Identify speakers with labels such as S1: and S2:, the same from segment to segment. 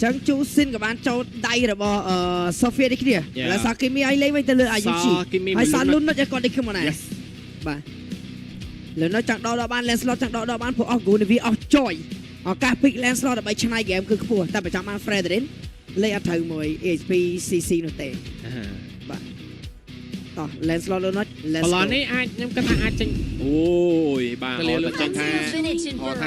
S1: chẳng chú xin các bạn cho đây là bỏ Sophia đi kia là sao Kimi ấy lấy mấy tên lừa ai chỉ hay sao luôn nó cho con đi không này bà lần nó chẳng đo ban Lancelot chẳng đo ban của Ogu vì Joy cả pick Lancelot là bay chân này game cứ phù ta phải chọn ăn Fred đến lấy ăn thử mùi HPCC nó tệ bà Lancelot luôn nó
S2: Lancelot này ai nhưng cái thằng ai tranh ôi bà họ tranh tha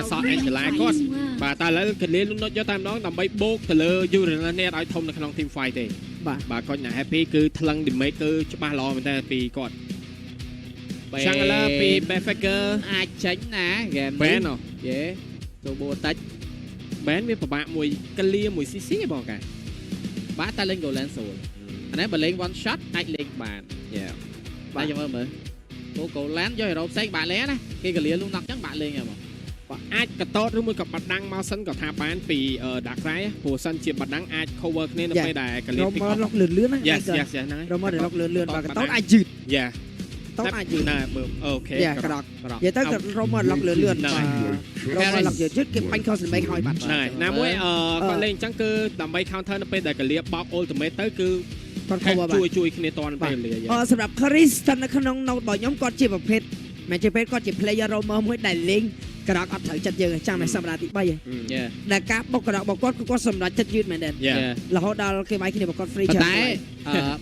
S2: sọ anh lại con bà ta lấy cái liên luôn nó cho tam đó nằm bay bốc từ lơ du rồi nè đòi thông là khả năng team fight thế bà con nhà happy cứ thằng điểm mấy cứ cho ba lo mình ta vì con chẳng là vì Benfica
S3: ai tránh nè game
S2: bén rồi
S3: dễ tôi bùa tách
S2: bén với bạn mùi cali mùi xí bỏ cả
S3: bá ta lên goal lên rồi anh ấy bà lên one shot ai lên bàn ba cho ơn cô cậu lán cho rồi xây bà lé nè cái cái luôn nặng chắc bạn lên rồi mà
S2: ai cả tốt rồi mới gặp bật đăng mau sân gặp thả bán vì đặc rái hồ sân chìm bật đăng ai cover nên nó phải đài cái
S1: liên rồi lọc lươn á rồi mà để lọc lươn và cái tốt ai chịu tốt ai chịu
S2: nè ok
S1: cái đó vậy tới rồi mà lọc lươn rồi mà lọc trước cái banh không bay hỏi bạn
S2: này nam mới con lên chẳng cứ làm bay counter nó phải đài cái liên bóc ultimate tới cứ chui khi này toànไปเลย
S1: สำหรับคาริสตันนะขนมนบ่ย้อมกอดจีบเพชรแม้จะเพชรก็จีบเพลย์โรมmới đại liênกระดกอัดถือจัดยืนจังในสำหรับที่ไปแต่การบอกกระดกบอกก็สำหรับจัดยืนเหมือนเดิมแล้วเขาดาวเคยไปที่นี่บอกก็ฟรีเฉย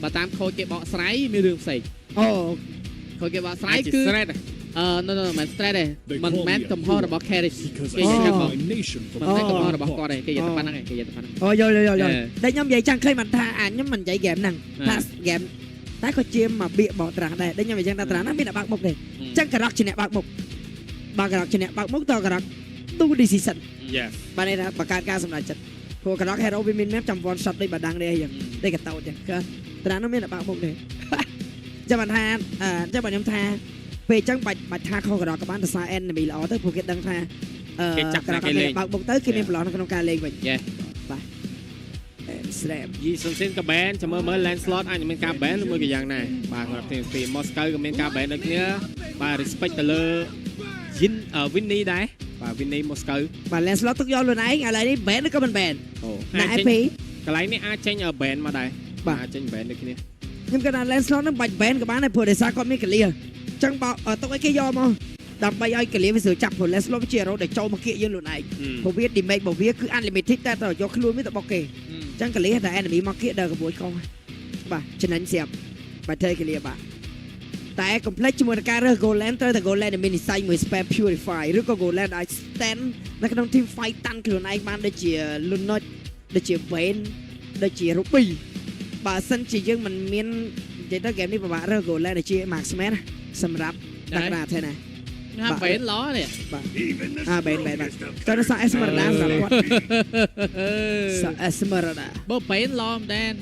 S3: bà tam khôi cái bọ sấyมีเรื่องใส่khôi cái bọ sấyคือnoมัน stress เลยมันแมนกับพ่อระบบแคริสcái gìครับมันแมนกับพ่อระบบก่อนเลยcái gìต่างๆนั่นcái gìต่างๆ
S1: rồi đây nhóm vậy chẳngเคยมันท่าnhóm mình chạy game năngท่า game แต่ก็เจียมมาเบียบอกตราได้ได้ยังไม่ยังตรานั้นไม่ได้บักมุกเลยจังกระรักชนะบักมุกบักรักชนะบักมุกต่อกระรักตู้ดีซีซันบ้านนี้นะประกาศการสำนักจัดพวกกระรักให้เราไปมินแมปจำวอนช็อตได้บัดดังได้ยังได้กระเต่าจังก็ตรานั้นไม่ได้บักมุกเลยจะบันทาจะบันยำทาไปจังบัดทาเขากระรักกับบ้านตะซาเอ็นมีหล่อเตอร์ภูเก็ตดังทากระรักไม่ได้บักมุกเตอร์คือมีปลอดในการเล่นไป
S2: ยี่สิบเซนกับแบนจะเมื่อแลนสล็อตอันนี้เป็นการแบนหรือเมื่อกี่อย่างไหนบางแบบทีมมอสโกก็เป็นการแบนอะไรเนี้ยบาง respect แต่เลยยินวินนี่ได้บางวินนี่มอสโก
S1: บางแลนสล็อตทุกย้อนเลยไหนอะไรนี่แบนนี่ก็เป็นแบนนายพี
S2: กระไรนี่อาเจนแบนมาได้บางอาเจนแบนอะไรเนี้ย
S1: ยังกระดานแลนสล็อตนั่งแบนกับบ้านในเพื่อเดซ่าก็ไม่กระเลียจังบอกต้องไอ้แค่ยอมมั้งดำไปไอ้กระเลียไปสื่อจับผลแลนสล็อตไปเชียร์เราเด็กโจมาเกี่ยยืนหลุดไหนผมวิทย์ดิเมกผมวิทย์คืออันลิมิตที่แต่ต่อยกขึ้นลุยไม่ต้องบอกเกจังกะเลียแต่แอนมีมาร์เก็ตเดินกับบุยคองบ่าฉะนั้นเสียบบ่าเธอกะเลียบ่าแต่คอมเพล็กซ์จมูกการเรื่องโกลแลนเตอร์แต่โกลแลนด์มินิไซม์มือสเปรย์พิวริฟายหรือก็โกลแลนด์ไอสแตนนักดนตรีไฟตันคือไอ้บ้านได้เจียลุนนอตได้เจียเวนได้เจียรูปี้บ่าสันจียังมันเมียนเจตเกมนี้บ่าเรื่องโกลแลนด์ได้เจียมาร์คสแมนสำหรับนักดาเท่านั้น
S3: เบนล้อเนี่ย
S1: เบนตอนนั้นสายเอสเมอร์ดาสำหรับสายเอสเมอร์ดา
S3: บ่เบนล้อมแดน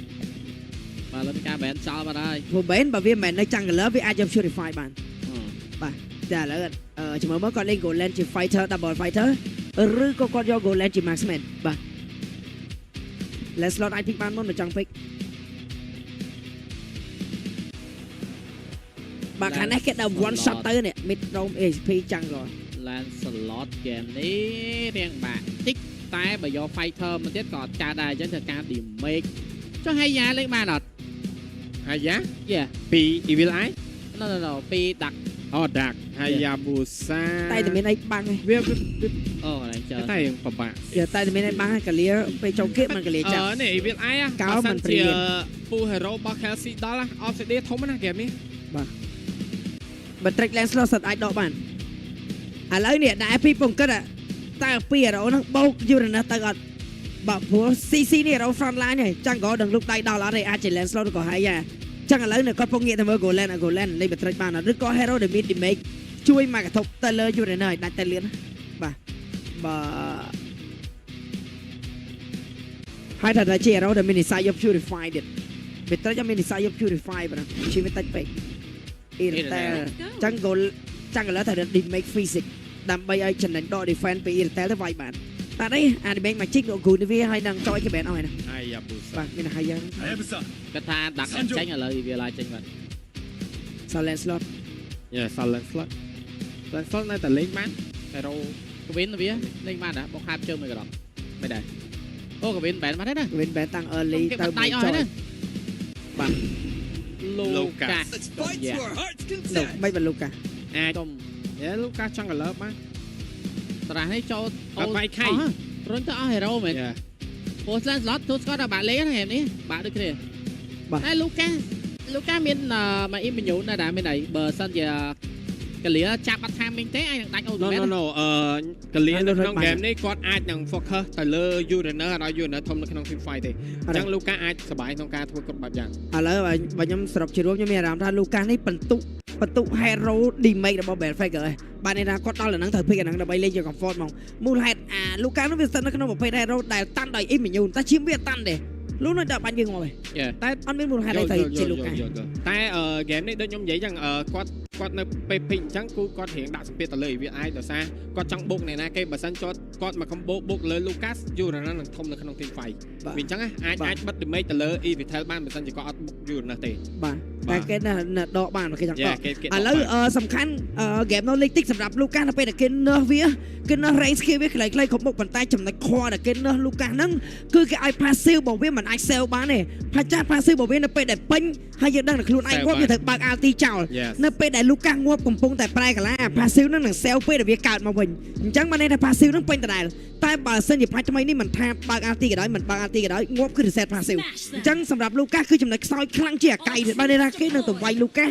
S3: มาแล้วมีการเบนชอบมาได้
S1: ผมเบนบ่วิ่งแมนในจังกันแล้ววิ่งอาจจะชูริฟายบ้านป่ะแต่แล้วจะมาเมื่อก่อนเล่นโกลแลนด์จีไฟเตอร์ดับเบิลไฟเตอร์หรือก็ก่อนย่อโกลแลนด์จีมาร์คสแมนป่ะเลสลอตไอพิกบ้านมันมาจังพิกบางครั้งนี่แค่ดาววันช็อตเตอร์เนี่ยมิดโรมเอชพีจังก่อน
S3: แลนสล็อตเกมนี้เรียงบะติ๊กแต่ใบยอไฟเทอร์มันเทียบก่อนการได้จังการดิเมกcho hay giá lấy ba đợt
S2: hay giá
S3: yeah
S2: pi evil eye
S3: no pi đặc
S2: đặc hay giá bù sa
S1: tay thì bên này băng này
S3: này chờ
S2: tay bả bả
S1: giờ tay thì bên này băng cái liaไปtrong kiếpมันcái lia chặt
S2: này evil eye á
S1: cáo mình
S2: chỉ full hero bao Chelsea đó là offset thống nó kèm đi
S1: บัตรแลนส์ลอสัตไอดอกมันอะไรเนี่ยนายพี่ปงก็ได้ตาเปียเรานั่งโบกอยู่นะตาก่อนบอกผัวซีเนี่ยเราฟรอนไลน์เนี่ยจังก็ดังลูกได้ดาวแล้วเลยอาจจะแลนส์ลอก็หายยาจังอะไรเนี่ยก็พงเงี้ยทำเมื่อโกลแลนเลยบัตรบ้านนะหรือก็เฮโร่เดมิดดิเมกช่วยมากระทบตะเลยอยู่ในเนยได้แต่เลี้ยนบ่ให้ถ้าได้เชียร์เราเดมินิไซยบชูริฟายเด็ดบัตรจะมินิไซยบชูริฟายไปนะชีวิตตัดไปอินเตอร์จังโกลจังแล้วแต่ดิเมกฟิสิกดำไปไอ้ฉันนั่นต่อดิแฟนไปอินเตอร์ที่ไวบ้านแต่ได้อันดิเมกมาชิกโดกูนี่พี่ให้นางจอยแค่แบนเอาไงนะ
S2: ไอ้ยาบุษ
S1: บ้านนี่นะให้ยัง
S3: กระทาดักใช้อะไรเวลาจังกัน
S1: ซาเลนสล็อต
S2: ซาเลนสล็อตน่าจะเล่นมันแต่เรา
S3: เว้นนะพี่เล่นมันนะบอกห้ามเจอมือกระดกไม่ได้ អូក៏មានបែនបាត់ដែរណា
S1: វិញបែតាំង early
S3: គេ
S1: ទៅ
S3: បាត់ដៃអស់ហើយណា
S1: បាទ
S3: លូកាស
S1: នោះមិនបានលូកា
S2: អាច
S3: តុំ
S2: លូកាសចង់កលើបបាន
S3: ត្រាស់នេះចូល
S2: បាត់បែកខៃ
S3: រុញទៅអស់ហេរ៉ូមែនពោស្លានស្លតទូស្គាល់តែបាក់លេងហ្នឹងនេះបាក់ដូចគ្នាតែលូកាមានមកអ៊ីមញូនដែរមានអីបើសិនជាកលៀចាប់បាត់ថាមីងទេអាចនឹងដាច់អូមែន
S2: no កលៀននៅក្នុង game នេះគាត់អាចនឹង focus ទៅលើ Uranus ឲ្យ Uranus ធំនៅក្នុង team fight ទេអញ្ចឹងលូកាអាចសប្បាយក្នុងការធ្វើគ្រប់បែបយ៉ាង
S1: ឥឡូវបើខ្ញុំសរុបជារួមខ្ញុំមានអារម្មណ៍ថាលូកានេះបន្ទុក hero damage របស់ Belfaker ហើយបានន័យថាគាត់ដល់ដល់ហ្នឹងត្រូវភិកអាហ្នឹងដើម្បីលេងជា comfort ហ្មងមូលហេតុលូកានោះវាស្ថិតនៅក្នុងប្រភេទ hero ដែលតាន់ដោយ immune តែជាវាតាន់ទេលូនៅដល់បាញ់វាងាប់ហើយតែអត់មានមូលហេតុអីទៅជាលូកា
S2: តែ game នេះដូចខ្ញុំនិយាយចឹងគាត់នៅពេលពេកអញ្ចឹងគូគាត់រៀងដាក់សម្ពាធទៅលើវាអាចដោយសារគាត់ចង់បុកអ្នកណាគេបើសិនគាត់មក combo បុកលើ Lucas Uranus នឹងធំនៅក្នុង team fight វាអញ្ចឹងអាចបិទ damage ទៅលើ Evital បានបើសិនជាគាត់អត់បុក Uranus ទេ
S1: បាទតែគេដកបានគេចង់ដកឥឡូវសំខាន់ game នោះលេខតិចសម្រាប់ Lucas នៅពេលដែលគេ nerf វាគេ nerf range skill វាខ្លីៗគ្រប់មុខប៉ុន្តែចំណុចខដែលគេ nerf Lucas ហ្នឹងគឺគេឲ្យ passive របស់វាមិនអាច sell បានទេផាចាស់ passive របស់វានៅពេលដែលពេញហើយយើងដឹងតែខ្លួនឯងងាប់វាត្រូវបើក ulti ចោលនៅពេលដែល Lucas ងាប់កំពុងតែប្រែកាឡា passive ហ្នឹងនឹង sell ពេលដែលវាកើតមកវិញអញ្ចឹងបានន័យថា passive ហ្នឹងពេញដដែលតែបើសិនជាផាច់ថ្មីនេះមិនថាបើក ulti ក៏ដោយមិនបើក ulti ក៏ដោយងាប់គឺ reset passive អញ្ចឹងសម្រាប់ Lucas គឺចំណុចខ្សោយខ្លាំងជាអាកៃបានន័យថាគេនឹងទៅវាយ Lucas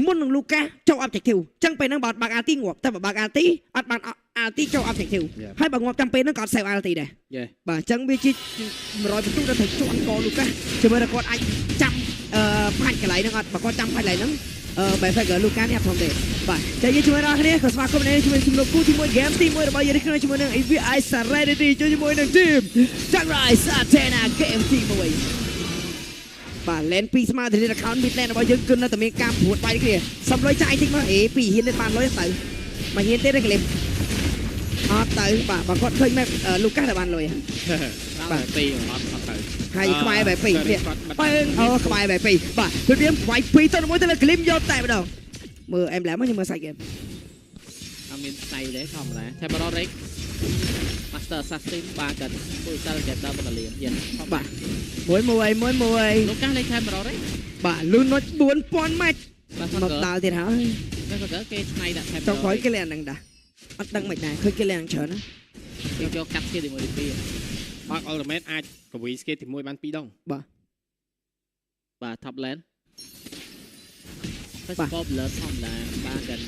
S1: មុននឹង Lucas ចូល objective អញ្ចឹងពេលហ្នឹងបើបើក ulti ងាប់តែបើបើក ulti អត់បាន ulti ចូល objective ហើយបើងាប់ចាំពេលហ្នឹងក៏អត់ save ulti ដែរបាទអញ្ចឹងវាជា100%ទៅត្រូវជន់ក Lucas ជាមួយតែគាត់អាចចាំផាច់កន្លែងហ្នឹងអត់បើគាត់ចាំផាច់កន្លែងហ្នឹងBelfaker Lucas នេះអត់ធំទេបាទចាយើងជួយដល់គ្នាក៏ស្វាគមន៍នេះជាមួយជំនួបគូជាមួយ game ទី1របស់យើងនេះជាមួយនឹង AVI Serenity ជាមួយនឹង team Samurai Satana game ទី1បាទ lane 2 ស្មើទៅនឹង account mid lane របស់យើងគឺនៅតែមានការព្រួតបាយគ្នាសំលុយចាយតិចមក2ហ៊ាននេះបានលុយទៅមកហ៊ានទេទេក្លីបអត់ទៅបាទបើគាត់ឃើញ map Lucas តែបានលុយ
S2: បាទ2អត់ទៅ
S1: ហើយក្បែរបែប2នេះបើអូក្បែរបែប2បាទព្រៀមវាយ2ទៅ1ទៅលើក្លីមយកតែម្ដងមើលអេមឡាមកខ្ញុំមើលសាច់ហ្គេម
S3: អត់មានស្អីទេធម្មតាតែបររេក Master Assassin បាទគាត់ពួកសិលគេដល់បកលៀនយិន
S1: បាទមួយ
S3: លោកកាសលេខខែបររេក
S1: បាទលូនុច 4000 ម៉ាច់មកដល់ទៀតហើយ
S3: តែគាត់គេឆ្នៃដាក់ខែបររេក
S1: ចុងក្រោយគេលេងហ្នឹងដែរអត់ដឹងមិនដែរឃើញគេលេងច្រើនណា
S3: គេយកកាត់គេទី1ទី2
S2: បើ ultimate អាចកវីស្គេទី1បាន2ដង
S3: បាទ top lane បាទ popular ធម្មតាបាទគាត់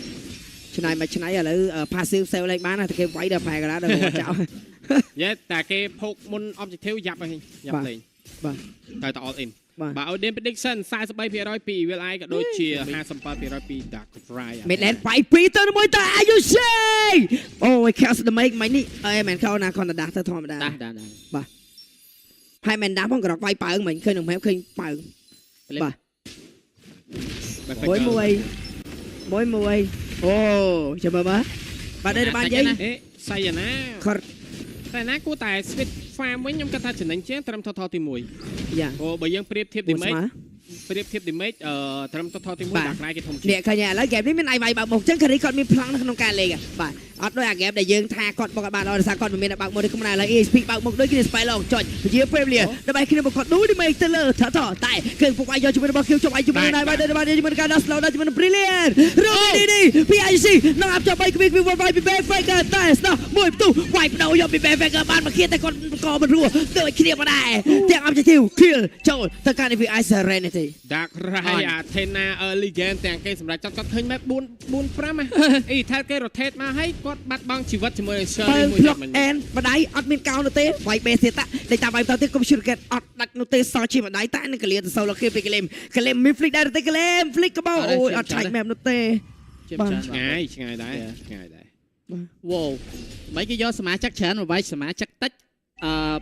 S1: ឆ្នៃមកឆ្នៃឥឡូវ passive save លេខបានតែគេវាយដល់ផែកណ្ដាលដល់ចោល
S2: យេតែគេភោគមុន objective យ៉ាប់ហើយយ៉ាប់លេង
S1: បាទ
S2: ទៅ all in បាទ Odin prediction 43% ពី Will I ក៏ដូចជា 57% ពី Dark Fry
S1: Midland 2 ទៅ1ទៅ Ayushi អូយ Chaos Damage មិននេះអេមិនខោណាគាត់ទៅដាស់ទៅធម្មតា
S3: បាទ
S1: ហើយមិនដាស់ផងក៏រកវាយប៉ើងមិនឃើញនឹងឃើញប៉ើងបាទមួយអូចាំមើលបាទđâyបាននិយាយ
S2: សៃណាតែណាគួរតែ switch farm វិញខ្ញុំគិតថាចំណេញជាងត្រឹម total ទី1
S1: យ៉ា
S2: អូបើយើងប្រៀបធៀប damage ត្រឹម total ទី1ដាក់ក្រៃគេធំជាង
S1: នេះឃើញឥឡូវ game នេះមានអាយវាយបើកមុខអញ្ចឹងការីគាត់មានប្លង់នៅក្នុងការលេងបាទអត់ដូចអា game ដែលយើងថាគាត់បកបានដោយសារគាត់មិនមានបើកមុខទេខ្ញុំណាឥឡូវ ESP បើកមុខដូចគ្នា spy long ចុចជាពេលវេលាដើម្បីគ្នាបកគាត់ដូច damage ទៅលើថាតែគឺពួកអាយយកជាមួយរបស់ខ្ញុំចុចអាយជាមួយណៃបាទជាមួយការដោះ slow ដល់ជាមួយ brilliant រងនេះ PIC នឹងអាប់ចាប់3គ្វីវាយពី Belfaker តែស្ដោះមួយផ្ទុះវាយបដោយកពី Belfaker បានមកគៀតែគាត់ក៏មិនរស់ដូចគ្នាមកដែរទាំង objective kill ចូលទៅការ AVI Serenity
S2: Dark Rai Athena early game ទាំងគេសម្រាប់ចាត់គាត់ឃើញ map 4-5 អីថាគេ rotate មកហើយគាត់បាត់បង់ជីវិតជាមួយ Shell
S1: មួយទៀតមិនអែនបដៃអត់មានកោនទេវាយ base ទៀតតែតាមវាយទៅទៀត computer អត់ដាច់នោះទេសជាបដៃតែនឹងកលៀនទៅ solo kill ពីកលៀមមាន flick ដែរទេកលៀម flick កបោអូយអត់ឆាច់ map នោះទេ
S2: បាទឆ្ងាយដែរ
S3: វ៉ូមិនគេយកសមាជិកច្រើនមកវាយសមាជិកតិច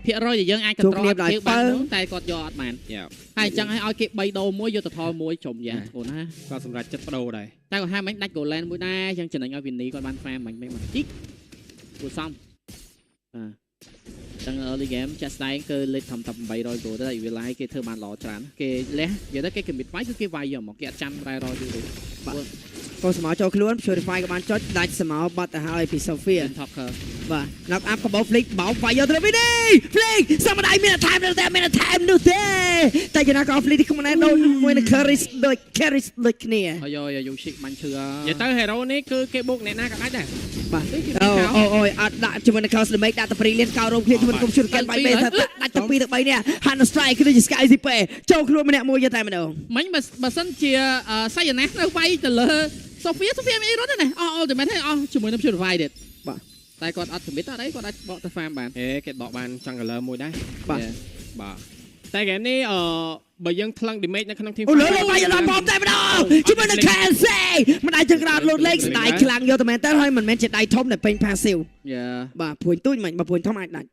S3: ភាគរយដែលយើងអាច control គេបានតែគាត់យកអត់បានហើយអញ្ចឹងឲ្យគេ3ដូរមួយយកទៅថលមួយចំយ៉ាងធ្ងន់ណា
S2: គាត់សម្រាប់ចិត្តបដូរដែរ
S3: តែគាត់ហាមិញដាច់ Golan មួយដែរអញ្ចឹងចំណេញឲ្យវិនីគាត់បាន farm មិញមកជីកគួរសមចឹង early game ចាស់ស្ដែងគឺលេខធំ800 goal ទៅតែវាឡាយគេធ្វើបានល្អច្រើនគេលះនិយាយទៅគេ commit វាយគឺគេវាយយកមកគេអត់ចាំរ៉ែរយទេ
S1: កូនស្មៅចូលខ្លួន Purify ក៏បានចុចដាច់ស្មៅបាត់ទៅហើយពី Sophia
S3: ថប់ខើ
S1: បាទ knock up ក៏បោ flick បោវាយយកទៅវិញនេះ flick សមដៃមាន time នៅតែមាន time នោះទេតែយ៉ាងណាក៏ flick នេះខ្លួនឯងដូចមួយនឹង carry ដូច carry ដូចគ្នា
S3: ហើយយូស៊ីបាញ់ឈឺ
S2: និយាយទៅ hero នេះគឺគេបុកអ្នកណាក៏ដាច់ដែរ
S1: បាទអូអត់ដាក់ជាមួយនឹង Chaos Damage ដាក់តែ Brilliant កោរោមគ្នាជាមួយនឹង Computer Scan បាយបែថាដាច់ទៅ2ទៅ3នេះ Hand Strike គឺជា Sky Zipe ចូលខ្លួនម្នាក់មួយតែម្ដង
S3: មិញបើសិនជាសៃណាស់នៅវាយទៅលើ Sophia មានអីរត់ទេណាអស់ ultimate ហើយអស់ជាមួយនឹង Purify ទៀតបាទតែគាត់អត់ commit អត់អីគាត់អាចបកទៅ farm បាន
S2: គេដកបានចង់ color មួយដែរ
S1: បាទ
S2: បាទតែហ្គេមនេះបើយើងថ្លឹង damage នៅក្នុង team
S1: អូលើវាយដល់បំតែម្ដងជាមួយនឹង Kelsey មិនអាចចង្រោតលោតលេខស្ដាយខ្លាំងយកតែមែនតើហើយមិនមែនជាដៃធំតែពេញ passive បាទព្រួយទូចមិនបើព្រួយធំអាចដាច់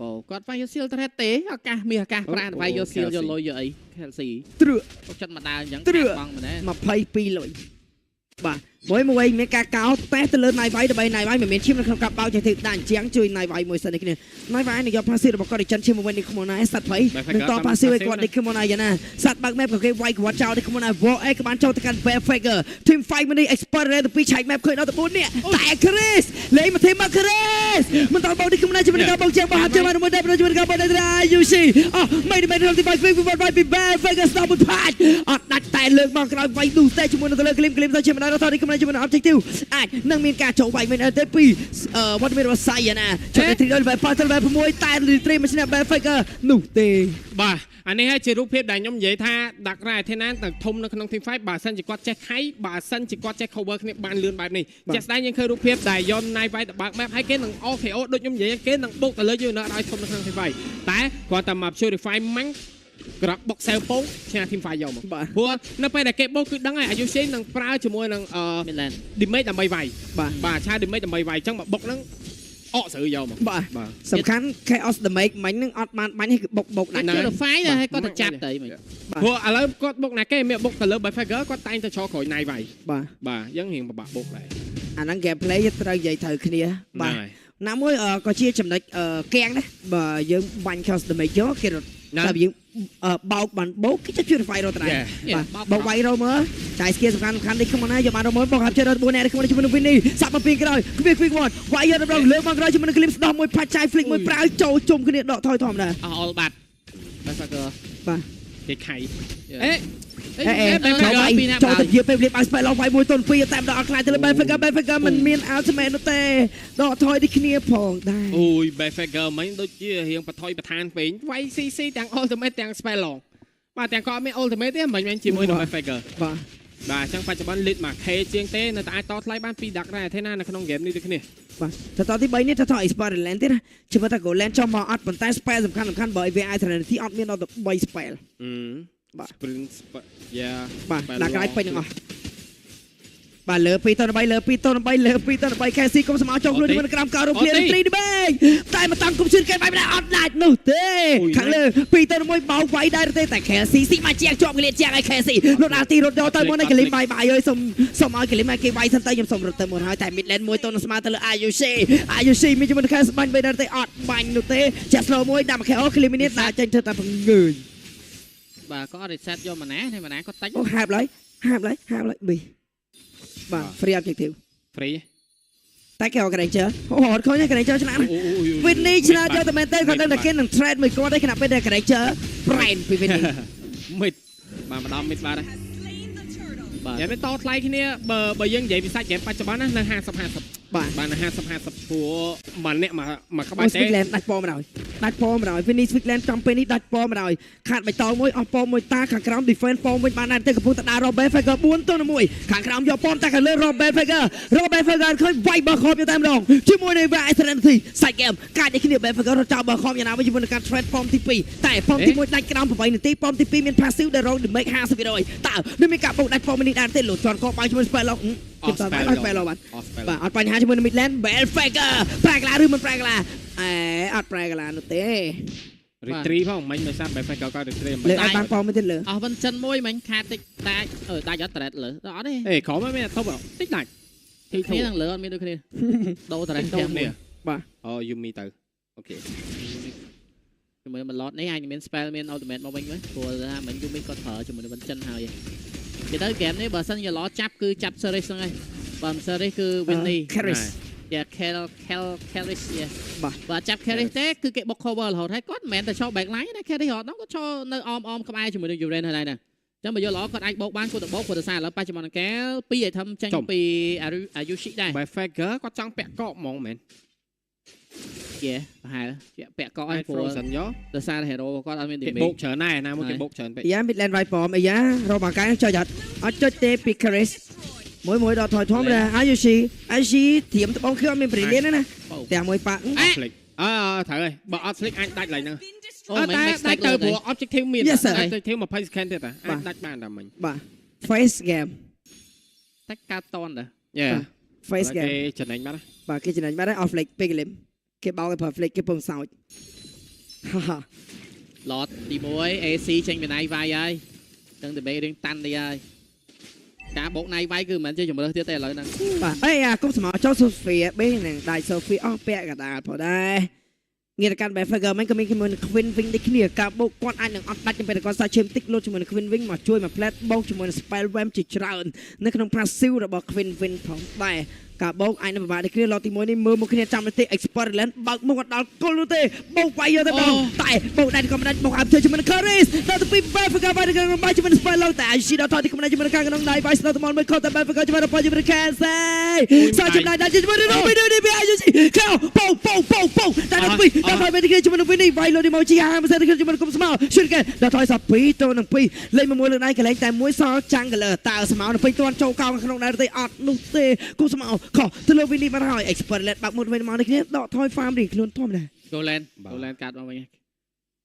S3: អូគាត់វាយយក seal ត្រេតទេឱកាសមានឱកាសប្រាក់វាយយក seal យកលុយយកអី Kelsey
S1: ទ្រឹ
S3: គាត់ចិត្តមកដើរអញ្ចឹងបងមែនទេ
S1: 22លុយបាទមួយមានការកោតតែទៅលើណៃវាយដើម្បីណៃវាយមិនមានឈាមនៅក្នុងកាប់បោកចេះទៅដាក់ជាងជួយណៃវាយមួយសិននេះគ្នាណៃវាយនឹងយក passive របស់គាត់ទៅចិនឈាមមកវិញនេះខ្មុំណាសត្វភ័យនឹងត passive ឲ្យគាត់នេះខ្មុំណាយ៉ាងណាសត្វបើក map ក៏គេវាយគាត់ចោលនេះខ្មុំណា War អេក៏បានចូលទៅកាន់ Bear Faker team fight មួយនេះ expert ទៅពីឆែក map ឃើញដល់ទៅ4នេះតែ Chris លេងមក team មក Chris មិនតបោកនេះខ្មុំណាជាមួយនឹងការបោកជាងបោះជាងមកមួយដែរជាមួយនឹងការបោកដែរ Yushi អូមិនក្នុង team fight ពី Bear Faker stop មួយផាច់អត់ដាច់តែលើកមកក្រោយវាយនោះតែជាមួយនឹងទៅលើ Glim ទៅជាមិនដល់ទៅនេះខ្មុំណាជាមួយនឹង objective អាចនឹងមានការចូលវាយមិនទេពីវត្តមានរបស់សៃណាចូលទៅដល់បែបប៉ាទៅបែប6តែរីត្រីមិនឈ្នះបែប Faker នោះទេ
S2: បាទអានេះហើយជារូបភាពដែលខ្ញុំនិយាយថាដាក់រ៉ែទេណាទាំងធំនៅក្នុង team fight បើសិនជាគាត់ចេះខៃបើសិនជាគាត់ចេះ cover គ្នាបានលឿនបែបនេះជាក់ស្ដែងយើងឃើញរូបភាពដែលយន់ណៃវាយទៅបើក map ហើយគេនឹង OKO ដូចខ្ញុំនិយាយគេនឹងបុកទៅលើយើងនៅឲ្យធំនៅក្នុង team fight តែគាត់តែមក Purify ម៉ាំងក្របបុកសែវពងឈ្នះ team fight យកមកព្រោះនៅពេលដែលគេបុកគឺដឹងហើយអាយុសេនឹងប្រើជាមួយនឹង
S3: Midland
S2: damage ដើម្បីវាយ បាទឆា damage ដើម្បីវាយអញ្ចឹងមកបុកហ្នឹងអកស្រូវយកមក
S1: បាទសំខាន់ Chaos Damage មិញហ្នឹងអត់បានបាញ់ឲ្យបុកដាក់
S3: Purify ហើយគាត់ទៅចាប់ទៅមិញ
S2: ព្រោះឥឡូវគាត់បុកណាគេមានបុកទៅលើ Faker គាត់តែងតែឈរក្រោយណៃវាយបាទអញ្ចឹងរៀងពិបាកបុកដែរ
S1: អាហ្នឹង gameplay ត្រូវនិយាយត្រូវគ្នាបាទណាមួយក៏ជាចំណុចកាំងដែរបើយើងបាញ់ Chaos Damage យកគេតែយើងបោកបានបោកគេจะ Purify រត់ដែរបាទបោកវាយរមើចាយ skill សំខាន់នេះខ្ញុំណាយកបានរមើបោកហាប់ជិះរត់4អ្នកនេះខ្ញុំជាមួយនឹង Win នេះសាប់មកពីក្រោយ Quick one វាយយកដល់លើមកក្រោយជាមួយនឹង Clip ស្ដោះមួយផាច់ចាយ Flick មួយប្រើចូលជុំគ្នាដកថយធម្មតា
S3: អស់ all បាត់បាទ Faker
S1: បាទ
S2: គេខៃ
S1: ចូលទៅជាពេលវេលាបើ spell វាយមួយទុន2តែម្ដងអត់ខ្លាចទៅលើ Faker មិនមាន ultimate នោះទេដកថយដូចគ្នាផងដែរ
S2: អូយ Faker មិញដូចជារៀងបថយបឋានពេញវាយ CC ទាំង ultimate ទាំង spell បាទទាំងក៏អត់មាន ultimate ទេមិនមែនជាមួយនឹង Faker បាទអញ្ចឹងបច្ចុប្បន្ន lead មក K ជាងទេនៅតែអាចតថ្លៃបានពីដាក់រ៉ែទេណានៅក្នុង game នេះដូចគ្នា
S1: បាទតទី3នេះទៅ Expert Land ទេណាជាមួយតែ Goland ចុះមកអត់ប៉ុន្តែ spell សំខាន់បើ VI Trinity អត់មានដល់3 spell បាទ
S2: Sprint យ៉ា
S1: បាទដាក់ក្រោយពេញទាំងអស់បាទលើ2ទៅ3លើ2ទៅ3លើ2ទៅ3 KC កុំស្មោចុងខ្លួននឹងក្រោមកោរគ្នាត្រីនេះបែងតែមកតាំងគុំជឿនគេបាយមិនអត់ដាច់នោះទេខាងលើ2ទៅ1បោកវាយដែរទេតែ KC ស៊ីមកជាងជាប់ក្លៀតជាងឲ្យ KC លុតអាទីរត់យកទៅមុនឲ្យកលីមបាយអើយសុំឲ្យកលីមឲ្យគេវាយសិនទៅខ្ញុំសុំរត់ទៅមុនហើយតែ Midland មួយទៅនឹងស្មើទៅលើ Ayushi មានជាមួយនឹង KC បាញ់បីដែរទេអត់បាញ់នោះទេចាក់ slow មួយដាក់មក KO ក្លីមនេះដាក់ចេញទៅតែពងើយ
S3: បាទក៏អត់ reset យកម៉ាណាតែម៉ាណាគាត់តាច់
S1: អូហាប់ឡើយប៊ីបាទ free objective
S2: free
S1: តែគេអត់ Granger អូអត់ឃើញ Granger ឆ្នាំ Win នេះឆ្នោតយកតែមែនទេគាត់ដឹងតែគេនឹង trade មួយគាត់ទេខណៈពេលដែល Granger brain ពី Win នេះ
S2: មិดបាទម្ដងមិดបាទបាទយ៉ាងនេះតថ្លៃគ្នាបើយើងនិយាយពីសាច់ហ្គេមបច្ចុប្បន្នណានៅ50-50បាទនៅ50-50ព្រោះមួយអ្នកមកក្បាច់ទេ
S1: Switchland ដាច់ពណ៌មកហើយ Finish Switchland ចំពេលនេះដាច់ពណ៌មកហើយខាត់បៃតងមួយអស់ពណ៌មួយតាខាងក្រោម defense ពណ៌វិញបានដែរទៅកំពុងតែដើរ Robert Faker 4ទៅ1ខាងក្រោមយកពណ៌តែខាងលើ Robert Faker ឃើញវាយបើខំយកតែម្ដងជាមួយនឹង VI Trinity សាច់ហ្គេមកាច់នេះគ្នា Robert Faker រត់ចោលបើខំយ៉ាងណាវិញជាមួយនឹងការ trade ពណ៌ទី2តែពណ៌ទី1ដាច់ក្រោម8នាទីពណ៌ទី2មាន passive ដែលរង damage 50%តើនឹងមានការបុកដាច់ពណ៌នេះដែរទេលោកជន់ក៏បាយជាមួយ spell លោកខ្ញុំតើបាយ spell បាទអត់បញ្ហាជាមួយនឹង Midland Bell Faker ប្រែកឡាឬមិនប្រែកឡាអត់ប្រែកឡានោះទេ
S2: retrieve ផងមិនដោយសារ Bell Faker ក៏ retrieve
S1: លើអត់បានប៉មទៀតលើ
S3: អស់វិនចិនមួយមិញខាតតិចដាច់ដាច់អត់ trade លើអត់ទេ
S2: ក្រោមមានធំតិចដាច់
S3: ទីគ្នានឹងលើអត់មានដូចគ្នាដូរ trade
S2: ទាំងគ្នា
S1: បាទ
S2: Yumi ទៅអូខេ
S3: ជាមួយ Malot នេះអាចមាន spell មាន ultimate មកវិញព្រោះថាមិញ Yumi គាត់ប្រើជាមួយនឹងវិនចិនហើយ និយាយទៅហ្គេមនេះបើសិនជាឡចាប់គឺចាប់ series ហ្នឹងហើយបើ series គឺ Winnie
S1: Caris
S3: យ៉ា Caris
S1: បាទ
S3: បើចាប់ Caris ទេគឺគេបុក cover រហូតហើយគាត់មិនមែនតែឈរ back line ណា Caris រហូតហ្នឹងគាត់ឈរនៅអមក្បែរជាមួយនឹង Uren ហើយណាចឹងបើយកល្អគាត់អាចបោកបានគាត់ទៅបោកគាត់ទៅសារឥឡូវបច្ចុប្បន្នកាលពីឲ្យធ្វើចេញពី Ayushi ដែរ
S2: បែ Faker គាត់ចង់ពាក់កកហ្មងមែន
S3: យេប្រហែលជាពាក់កឲ្យព្រោះ
S2: Frozen យោ
S3: ទៅសារ hero គាត់អត់មាន
S2: គេ
S3: damage
S2: បោកច្រើនដែរណាមកគេបោកច្រើនពេក
S1: យ៉ា midland viper អាយ៉ារកបាកាយចុចអត់ចុចទេពី Caris មួយដល់ថយធំដែរ Ayushi ធៀមត្បូងខៀវមានព្រីលៀនណាតែមួយប៉ា
S2: អត់ flick ត្រូវហើយបើអត់ flick អាចដាច់ឡើងហ្នឹង
S3: អូ
S2: តែ
S3: មិន
S2: ដាច់ទៅព្រោះ objective មាន objective 20 second ទៀតអាចដាច់បានតែមិញ
S1: បាទ face game
S3: តែការតន់ដែរ
S2: យេ
S1: face
S2: គេ
S1: game
S2: ចំណេញបាត់
S1: បាទគេចំណេញបាត់ហើយ off flick ពេលកលឹមគេបោកឲ្យ per flick គេពងសោចហាហា
S3: ឡតទី1 AC ចេញពីណៃវាយហើយទាំងតែរឿងតាន់ទីហើយការបោកណៃវាយគឺមិនមែនជាជំរឿសទៀតទេឥឡូវហ្នឹង
S1: បាទអីអាគុំសមោចូល Sophia បេនឹងដៃ Sophia អស់ពាក់កដាលផងដែរងារការ Faker មិនក៏មានជាមួយនឹង Queen Wing ដូចគ្នាការបោកគាត់អាចនឹងអត់ដាច់ចាំពេលគាត់សាឈាមតិចលោតជាមួយនឹង Queen Wing មកជួយមក plat បោកជាមួយនឹង Spell Wham ជាច្រើននៅក្នុង passive របស់ Queen Wing ផងដែរការបោកអាចនឹងពិបាកដូចគ្នាឡតទី1នេះមើលមកគ្នាចាំទេ Experiment បើកមុខអត់ដល់គល់នោះទេបោកវាយយកទៅដល់តែបោកដៃកំដាច់បោកអាប់ធ្វើជាមួយនឹង Caris ដល់ទី2 Faker វាយទៅក្នុងបាយជាមួយនឹង Spell ឡូតែ Ashi ដល់ថតទីកំដាច់ជាមួយនឹងការក្នុងដៃវាយស្ទើរទៅមកមើលខុសតែ Faker ជាមួយនឹងជាមួយនឹង Caris សាជាដៃជាមួយនឹង Robin នេះវា Ashi កោបោកតែដល់2ដល់ហើយទៅជាមួយនឹង Winnie វាយលោទីមកជា50%ទៅជាមួយនឹងគុំស្មៅ Shoot គេដល់ថយស2ទៅនឹង2លេខមួយលើដៃកន្លែងតែមួយសល់ Jungler តើស្មៅនៅពេញទាន់ចូលកោក្នុងដៃទេអត់នោះទេគុំស្មៅខុសទៅលើ Winnie បានហើយ Experiment បាក់មុតវិញមកនេះគ្នាដកថយ farm នេះខ្លួនធម្មតា
S3: Goland កាត់មកវិញ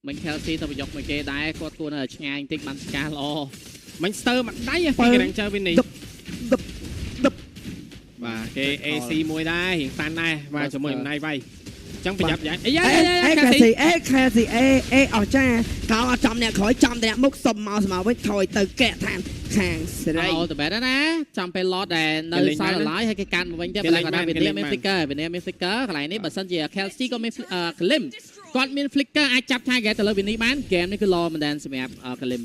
S3: មិញ Kelsey ទៅប្រយុកមួយគេដែរគាត់គួរនៅឆ្ងាយបន្តិចបានស្កាល្អ
S2: មិញស្ទើរមួយដៃពីកណ្ដាលចៅវិញនេះបាទគេ AC មួយដែររៀងតាន់ដែរបាទជាមួយនឹងណៃវាយចឹងប្រយ័ត្នយ៉ាងអីយ៉ា Casey អស់ចាកោអត់ចំអ្នកក្រោយចំតែអ្នកមុខសុំមកស្មើវិញថយទៅកែឋានខាងសេរី
S3: អូទៅបែរណាចាំពេល lot ដែលនៅសល់ឡើយហើយគេកាន់មកវិញទៀតបើគាត់ថាវាមាន flicker កន្លែងនេះបើសិនជា Kelsey ក៏មាន Glim គាត់មាន flicker អាចចាប់ target ទៅលើ Winnie បាន game នេះគឺ law មិនដែរសម្រាប់ Glim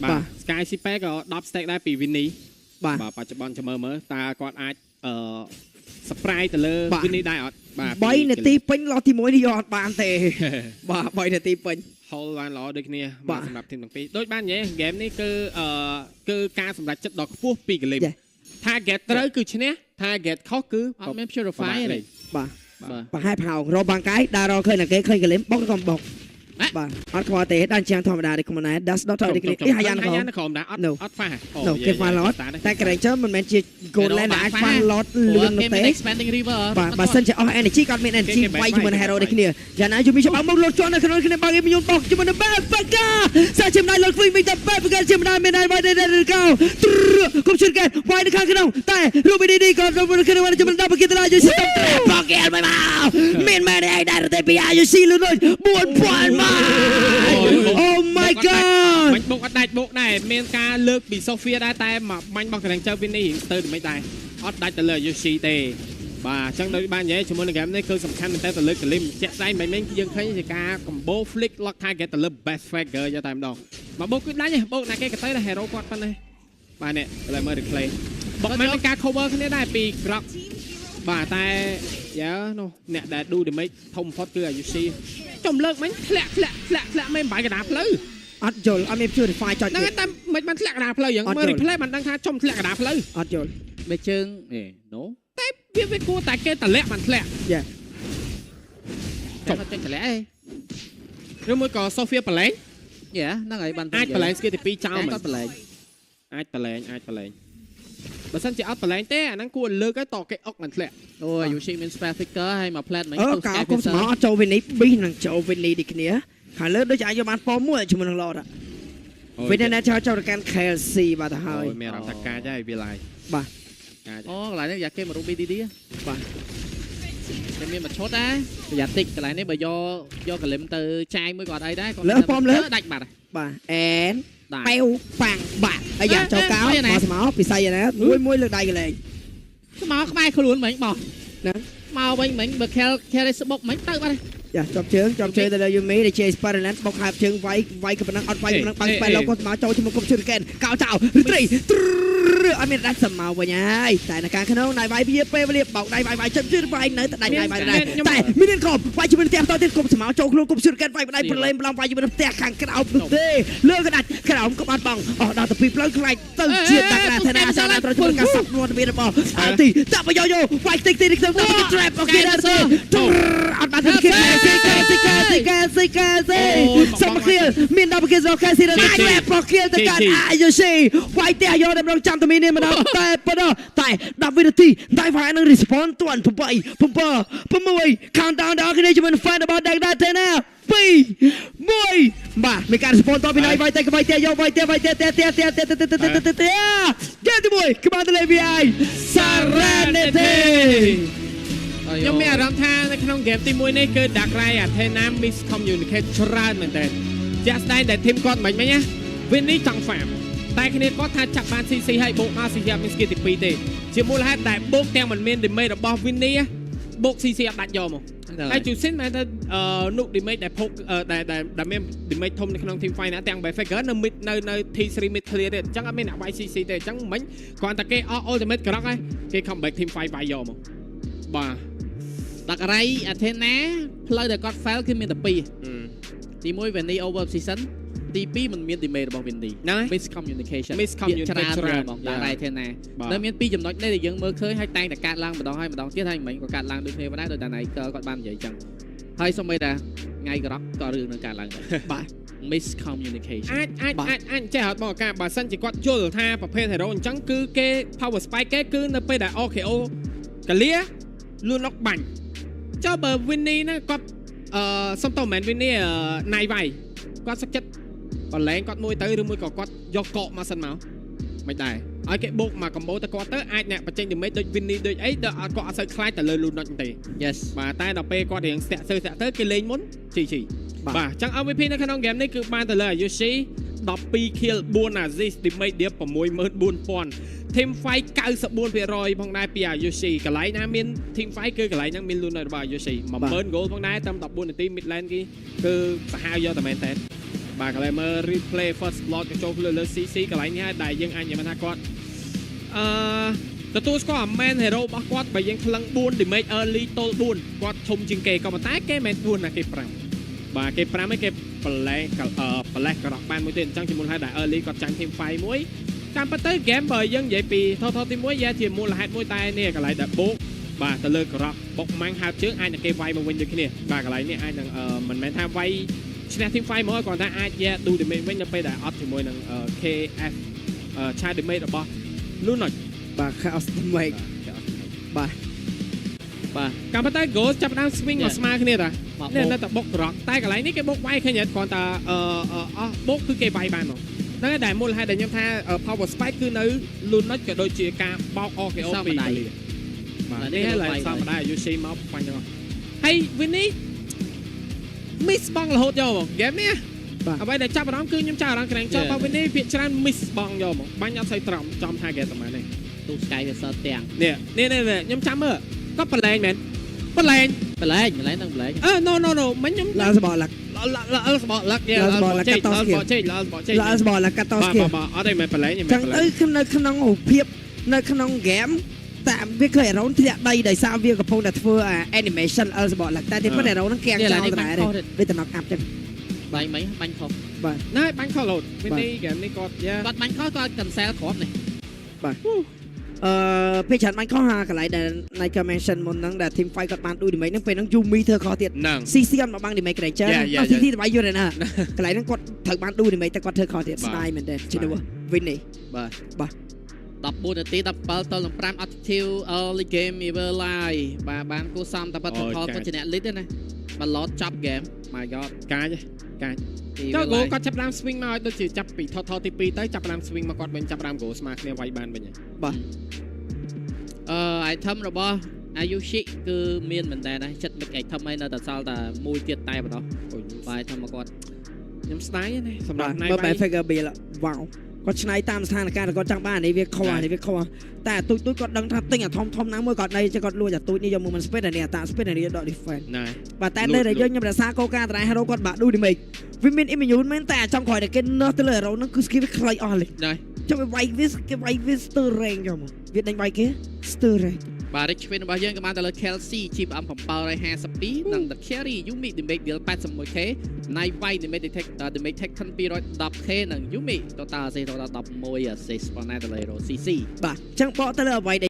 S2: បាទ Sky Sipe ក៏10 stack ដែរពី Winnie បាទបច្ចុប្បន្នចាំមើលតើគាត់អាចsurprise ទៅលើ Winnie ដែរអត់បាទ3នាទីពេញឡោះទី1នេះយកអត់បានទេបាទ3នាទីពេញ hold បានល្អដូចគ្នាបាទសម្រាប់ធីមទាំងពីរដូចបាននិយាយ game នេះគឺការសម្រេចចិត្តដ៏ខ្ពស់ពី Glim target ត្រូវគឺឈ្នះ target ខុសគឺអត់មាន purify ទេបាទប្រហែលផោងរកបាំងកាយដើររកឃើញតែគេឃើញ Glim បុកក៏បុកបាទអត់ខ្វល់ទេដល់ជាងធម្មតាទេខ្ញុំណែ dash ដល់ទៅនេះហាយ៉ានក្រមដែរអត់ហ្វាអូគេហ្វាឡតតែ Granger មិនមែនជា gold lane ដែលអាចហ្វាឡតលឿននោះទេ
S3: expanding river
S1: បាទបើសិនជាអស់ energy គាត់មាន energy វាយជាមួយនឹង hero ដូចគ្នាយ៉ាងណាយូមីច្បាស់មកលោតជាន់នៅក្នុងគ្នាបើគេខ្ញុំបោកជាមួយនឹង Faker សាជាម្ដាយលោតវិញតែ Faker ជាម្ដាយមានហើយទៅកោគុំជឿគេវាយនៅខាងក្នុងតែ Ruby DD ក៏នៅក្នុងគ្នាជាមួយនឹង double kill ទៅយូស៊ីបោកគេមិនមកមានមែនឯងដែរទៅពីយូស៊ីលុយ4000 Oh my god
S2: បាញ់បុកអត់ដាច់បុកដែរមានការលើកពី Sophia ដែរតែបាញ់បោះកន្លែងចៅវិញនេះទៅមិនដែរអត់ដាច់ទៅលើ Yoshi ទេបាទអញ្ចឹងដូចបាននិយាយជាមួយនឹង game នេះគឺសំខាន់មែនតើទៅលើ Glim ជាក់ស្ដែងមិនយើងឃើញជាការ combo flick lock target ទៅលើ best Faker យកតែម្ដងមកបុកគឺដាច់ទេបុកណាគេក៏ទៅដែរ hero គាត់ប៉ុណ្ណេះបាទនេះឥឡូវមើល replay បុកមិនមានការ cover គ្នាដែរពី Grok បាទតែយ៉ានោះអ្នកដែល do damage ធំបំផុតគឺ Yoshi ចំលើកមិញធ្លាក់មិនបាយកណ្ដាលផ្លូវ
S1: អត់យល់អត់មាន purify ចុច
S2: ហ្នឹងតែមិនបានធ្លាក់កណ្ដាលផ្លូវយ៉ាងមើល replay បានដឹងថាចំធ្លាក់កណ្ដាលផ្លូវ
S1: អត់យល់
S3: មេជើងណូ
S2: តែវាគួរតែគេតម្លាក់បានធ្លាក់
S1: យ៉ា
S3: ចំចេញតម្លាក់ឯង
S2: ឬមួយក៏ Sophia ប្រឡែង
S3: យ៉ាហ្នឹងហើយបាន
S2: អាចប្រឡែងស្គីទី2ចោល
S3: គាត់ប្រឡែង
S2: អាចប្រឡែងបើសិនជាអត់ប្រឡែងទេអាហ្នឹងគួរលើកឲ្យតគេអុកមិនធ្លាក់
S3: អូយ Yoshi មាន spare flicker ហើយមក plat មិញ
S1: ទៅ Sky គុំស្មោអត់ចូល Winnie 2នឹងចូល Winnie ដូចគ្នាខាងលើដូចអាចយកបានប៉មួយជាមួយនឹង Lord Winnie ណាចូលទៅកាន់ Kelsey បាទទៅហើយ
S2: មានអារម្មណ៍ថាកាចហើយវាឡាយ
S1: បាទ
S3: អូកន្លែងនេះយ៉ាគេមក Ruby DD បាទតែមានមួយឈុតដែរប្រយ័ត្នតិចកន្លែងនេះបើយក Glim ទៅចាយមួយក៏អត់អីដែរ
S1: លើប៉មលើ
S3: ដាច់បាត់
S1: បាទអែនប៉ែវប៉ាំងបាក់អាយ៉ាចូលកោមកស្មោពិស័យណាមួយលើដៃកលែង
S3: ស្មោក្បែរខ្លួនមិញបោះហ្នឹងមកវិញមិញបើ Caris បុកមិញទៅបាត់
S1: ចាចប់ជើងទៅលើយូមីដែលជា Spiderland បោកហាប់ជើងវាយក៏ប៉ុណ្ណឹងអត់វាយប៉ុណ្ណឹងបាំងស្បែកលោកក៏មកចូលជាមួយកុំព្យូទ័រកែនកោចោលត្រីអត់មានដាច់សមមកវិញហើយតែនៅខាងក្នុងដៃវាយវាពេលវេលាបោកដៃវាយជិតជិតវាយនៅតែដៃវាយដែរតែមានកបវាយជាមួយផ្ទះតទៀតកុំសមមកចូលខ្លួនកុំព្យូទ័រកែនវាយបដៃប្រឡែងប្រឡំវាយជាមួយផ្ទះខាងក្រោមនោះទេលើកដាច់ក្រោមក៏បាត់បង់អស់ដល់ទៅពីផ្លូវខ្លាច់ទៅជាតាក់ថាណាសាឡាត្រូវធ្វើការសាប់វត្តមានរបស់អល់ទីតាក់បយោវាយតិចក្នុងទៅ trap អូខេដល់ទៅអត់បានធ្វើគេស៊ីកាសំខៀលមានដល់គេចូលខែស៊ីដល់តែប្រគៀលទៅកាន់អាយូស៊ីវាយតែយកដល់រងចាំតែមានម្ដងតែប៉ុណ្ណោះតែ10វិនាទីតែវាយនឹង response ទាន់7 countdown ដល់គ្នាជាមួយ fan របស់ Dark Knight ទេណា2 1បាទមានការ response តពីណៃវាយតែយកវាយតែហ្គេមទី1ក្បាលទៅលេវីអាយ Serenity
S2: ខ្ញុំមានអារម្មណ៍ថានៅក្នុងហ្គេមទី1នេះគឺ Dark Knight Athena miscommunicate ច្រើនមែនតើជាក់ស្ដែងដែលធីមគាត់មិនណា Winnie ចង់ farm តែគ្នាគាត់ថាចាប់បាន CC ហើយបូកមក CC អត់មាន skill ទី2ទេជាមូលហេតុដែលបូកទាំងមិនមាន damage របស់ Winnie បូក CC អត់ដាច់យកមកហើយជូស៊ីនមែនថានុក damage ដែលភពដែលមាន damage ធំនៅក្នុង team fight ណាទាំង Backfigure នៅ mid នៅ T3 mid clear ទេអញ្ចឹងអត់មានអ្នកវាយ CC ទេអញ្ចឹងមិញគ្រាន់តែគេអស់ ultimate ក្រោកហើយគេ comeback team fight វាយយកមកបាទ
S3: Dark Knight Athena ផ្លូវដែលគាត់ fail គឺមានតែ2ទី1 Winnie over obsession ទី2มันមាន damage របស់ Winnie miscommunication ច្រើនបង Dark Knight Athena នៅមាន2ចំណុចនេះដែលយើងមើលឃើញហើយតែងតែកាត់ឡើងម្ដងហើយម្ដងទៀតហើយមិញក៏កាត់ឡើងដូចគ្នាដែរដោយ Dark Knight គាត់បាននិយាយអញ្ចឹងហើយសូម្បីតែថ្ងៃក្រោយក៏រឿងនឹងកាត់ឡើងដែរបាទ miscommunication
S2: អាចចេះអត់បងការបើសិនជាគាត់យល់ថាប្រភេទ hero អញ្ចឹងគឺគេ power spike គេគឺនៅពេលដែល OKO កលាលួនអុកបាញ់ចុះបើ Winnie ណាគាត់សុំតើមិនមែន Winnie ណៃវាយគាត់សឹកចិត្តបលែងគាត់មួយទៅឬមួយក៏គាត់យកកកមកសិនមកមិនដែរឲ្យគេបូកមក combo ទៅគាត់ទៅអាចអ្នកបញ្ចេញ damage ដូច Winnie ដូចអីទៅគាត់អត់សូវខ្លាចទៅលើ Lunot ទេ
S3: yes
S2: បាទតែដល់ពេលគាត់រៀងស្ទាក់ទៅគេលេងមុនជីបាទអញ្ចឹង MVP នៅក្នុង game នេះគឺបានទៅលើ Ayushi 12 kill 4 assist damage dia 64000 team fight 94% ផងដែរពី Ayushi កន្លែងណាមាន team fight គឺកន្លែងហ្នឹងមាន Lunot របស់ Ayushi 10000 goal ផងដែរតាម14នាទី mid lane គេគឺសាហាវយកតែមែនតើបាទកន្លែងមើល replay first blood ក៏ចូលលើ CC កន្លែងនេះហើយដែលយើងអាចនិយាយថាគាត់ទទួលស្គាល់អាមែន hero របស់គាត់បើយើងថ្លឹង4 damage early ទល់4គាត់ធំជាងគេក៏ប៉ុន្តែគេមិន4ណាគេ5បាទគេ5ឯងគេប្រឡេះក្រោកបានមួយទៀតអញ្ចឹងជាមូលហេតុដែល early គាត់ចាញ់ team fight មួយតាមពិតទៅ game បើយើងនិយាយពីថតទី1យ៉ាជាមូលហេតុមួយតែនេះកន្លែងដែលបូកបាទទៅលើក្រោកបុកម៉ាំងហើបជើងអាចនឹងគេវាយមកវិញដូចគ្នាបាទកន្លែងនេះអាចនឹងមិនមែនថាវាយឈ្នះ team fight មកគាត់ថាអាចយ៉ា do damage វិញនៅពេលដែលអត់ជាមួយនឹង KF ឆាយ damage របស់ Lunot
S1: បាទ chaos damage បាទ
S2: កម្មតែ goal ចាប់ដើម swing មកស្មើគ្នាតានេះនៅតែបុកក្រោកតែកន្លែងនេះគេបុកវាយឃើញគ្រាន់តែអស់បុកគឺគេវាយបានមកហ្នឹងហើយដែលមូលហេតុដែលខ្ញុំថា power spike គឺនៅ Lunot ក៏ដូចជាការបោក OKO ពីបាទនេះហើយឡើងសមដែរ Ayushi មកបាញ់ទាំងអស់ហើយ Winnie miss បងរហូតយកមក game នេះអ្វីដែលចាប់អារម្មណ៍គឺខ្ញុំចាប់អារម្មណ៍ក្រែងចោលបើ Winnie ភាគច្រើន miss បងយកមកបាញ់អត់សូវត្រង់ចំថា game តែនេះ
S3: ទូ Sky វាសើទាំង
S2: នេះខ្ញុំចាំមើលគាត់ប្រឡែងមែនប្រឡែងនឹងប្រឡែងno មិញខ្ញុំ
S1: ឡើងសបលឹក
S2: សបលឹកចេញសបលឹកកាត់តស្គីអត់ទេមិនប្រឡែង
S1: ចឹងទៅនៅក្នុងរូបភាពនៅក្នុង game តែវាឃើញ Aron ធ្លាក់ដីដោយសារវាកំពុងតែធ្វើ animation អលសបលឹកតែទីពិត Aron នឹងកៀងចោលដែរវាតំណប់អាប់ចឹង
S3: បាញ់បាញ់ខុស
S1: បាទ
S2: ណែបាញ់ខុសលោតពេលនេះ game នេះគាត់
S3: បាញ់ខុសគាត់ cancel គ្រាប់នេះ
S1: បាទពេលច្រើនបាញ់ខុសហាកន្លែងដែល Nike mention មុនហ្នឹងដែល team fight គាត់បានដូច damage ហ្នឹងពេលហ្នឹង Yumi ធ្វើខុសទៀត CC អត់មកបាំង damage creature CC ទៅបាយយល់ណាកន្លែងហ្នឹងគាត់ត្រូវបានដូច damage តែគាត់ធ្វើខុសទៀតស្ដាយមែនទេជឿទៅ Winnie
S3: បាទ14នាទី17ទល់នឹង5 active early game ever live បាទបានគូសំតែបាត់ផលគាត់ជាអ្នក lead ទេណាបាឡតចាប់ game my god
S2: កាចចូល goal គាត់ចាប់ដើម swing មកឲ្យដូចជាចាប់ពីថតទី2ទៅចាប់ដើម swing មកគាត់វិញចាប់ដើម goal ស្មើគ្នាវាយបានវិញ
S1: បាទ
S3: item របស់ Ayushi គឺមានមែនតើណាចិត្ត big item ឯនៅតែសល់តែមួយទៀតតែប៉ុណ្ណោះបាទ item មកគាត់
S2: ខ្ញុំស្ដាយណាសម្រាប់
S1: night figure bill វ៉ាវ គាត់ឆ្នៃតាមស្ថានភាពគាត់ចង់បាននេះវាខុសនេះវាខុសតែទូចគាត់ដឹងថាទិញអាធំណាមួយគាត់ដៃគាត់លួចអាទូចនេះយកមកមិនស្ពេតអានេះតាស្ពេតអានេះដក defense
S2: ណា
S1: បាទតែនៅតែយើងខ្ញុំរក្សាកោការតារា hero គាត់បាក់ឌូឌីមេកវាមាន immune មែនតែចង់ក្រោយតែគេនើទៅលើ hero ហ្នឹងគឺ skill វាខ្លីអស់លេ
S2: ណា
S1: ចុះវាវាយវា stir range យកមកវាដេញវាយគេ stir range
S3: បាទ Rich Win របស់យើងក៏បានទៅលើ Kelsey Chip M 752និង The Carry Yumi Damage Deal 81k Night Fight Damage Detect Damage Taken 210k និង Yumi Total Assist 11 assist ប៉ុណ្ណាទៅលើ Hero CC
S1: បាទអញ្ចឹងបកទៅលើអ្វី